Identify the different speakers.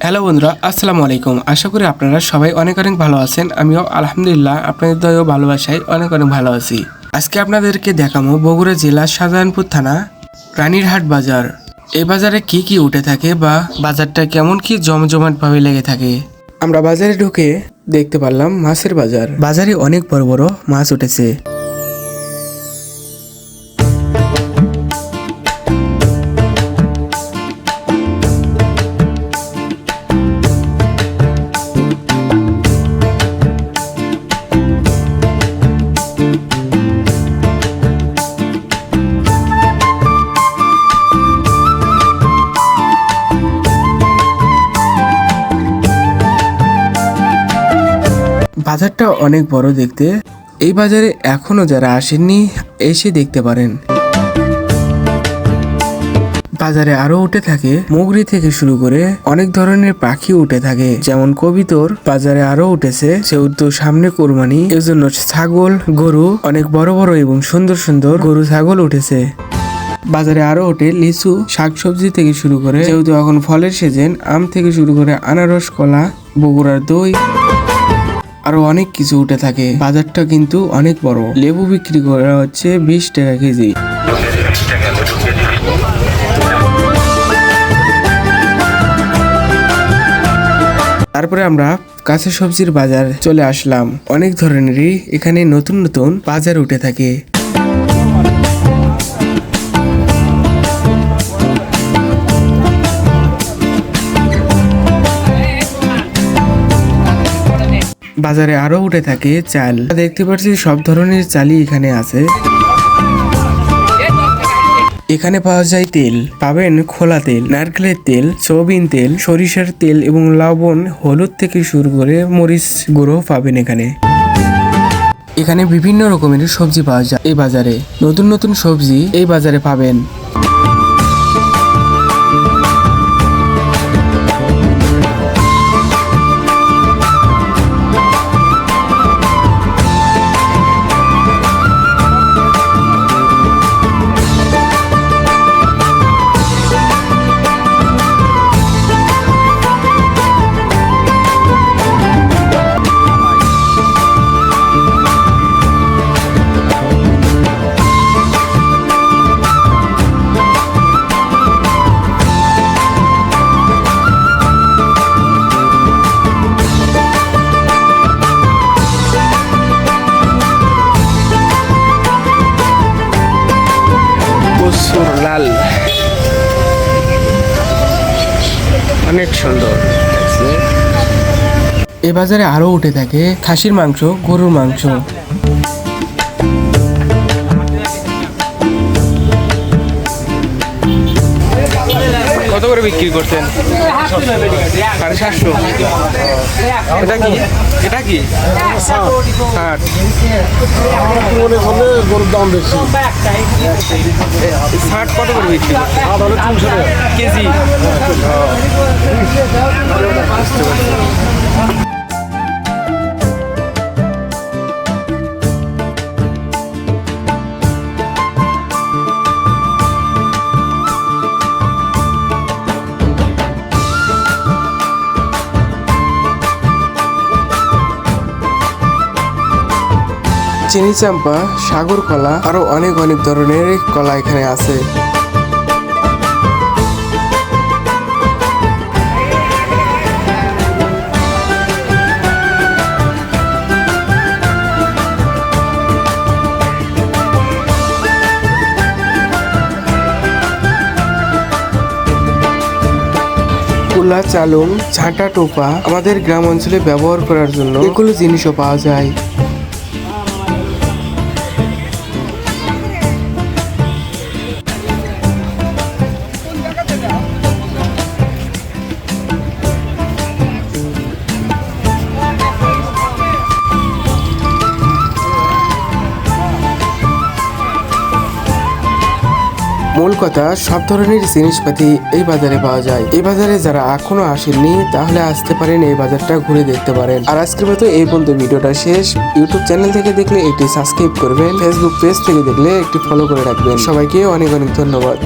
Speaker 1: Hello বন্ধুরা, আসসালামু আলাইকুম। আশা করি আপনারা সবাই অনেক অনেক ভালো আছেন। আমিও আলহামদুলিল্লাহ আপনাদের দয়াও ভালোবাসায় অনেক অনেক ভালো আছি। আজকে আপনাদেরকে দেখাবো বগুড়া জেলার শাহজাহানপুর থানা রানীরহাট বাজার। এই বাজারে কি কি উঠে থাকে বা বাজারটা কেমন কি জমজমাট ভাবে লেগে থাকে। আমরা বাজারে ঢুকে দেখতে পারলাম মাছের বাজার। বাজারে অনেক বড় বড় মাছ উঠেছে। বাজারটা অনেক বড় দেখতে। এই বাজারে এখনো যারা আসেননি এসে দেখতে পারেন। বাজারে আরো উঠে থাকে মুগরি থেকে শুরু করে অনেক ধরনের পাখি উঠে থাকে, যেমন কবিতর। বাজারে আরো উঠেছে যেহেতু সামনে কোরবানি, এর জন্য ছাগল, গরু, অনেক বড় বড় এবং সুন্দর সুন্দর গরু ছাগল উঠেছে। বাজারে আরো ওঠে লিচু, শাকসবজি থেকে শুরু করে, যেহেতু এখন ফলের সিজন, আম থেকে শুরু করে আনারস, কলা, বগুড়ার দই, আরো অনেক কিছু উঠে থাকে। বাজারটা কিন্তু অনেক বড়। লেবু বিক্রি করা হচ্ছে 20 টাকা কেজি। তারপরে আমরা কাঁচা সবজির বাজার চলে আসলাম। অনেক ধরনেরই এখানে নতুন নতুন বাজার উঠে থাকে। বাজারে আরো উঠে থাকে চাল। দেখতে পাচ্ছি সব ধরনের চালই এখানে আছে। এখানে পাওয়া যায় তেল, পাবেন খোলা তেল, নারকেলের তেল, সয়াবিন তেল, সরিষার তেল এবং লবণ, হলুদ থেকে শুরু করে মরিচ গুঁড়ো পাবেন এখানে। এখানে বিভিন্ন রকমের সবজি পাওয়া যায়। এই বাজারে নতুন নতুন সবজি এই বাজারে পাবেন। লাল অনেক সুন্দর। এ বাজারে আরো উঠে থাকে খাসির মাংস, গরুর মাংস। কত করে বিক্রি করছেন? 750। এটা কি? এটা কি? 60।
Speaker 2: গরুর দাম বেশি।
Speaker 1: 60 কত করে বিক্রি করছেন? কেজি। চিনি চাম্পা, সাগর কলা, আরো অনেক অনেক ধরনের কলা এখানে আছে। কুলা, চালুম, ঝাঁটা, টোপা আমাদের গ্রাম অঞ্চলে ব্যবহার করার জন্য এগুলো জিনিসও পাওয়া যায়। মূল কথা, সব ধরনের জিনিসপাতি এই বাজারে পাওয়া যায়। এই বাজারে যারা এখনো আসেননি তাহলে আসতে পারেন, এই বাজারটা ঘুরে দেখতে পারেন। আর আজকের মতো এই পর্যন্ত ভিডিওটা শেষ। ইউটিউব চ্যানেল থেকে দেখলে এটি সাবস্ক্রাইব করবেন, ফেসবুক পেজ থেকে দেখলে একটি ফলো করে রাখবেন। সবাইকে অনেক অনেক ধন্যবাদ।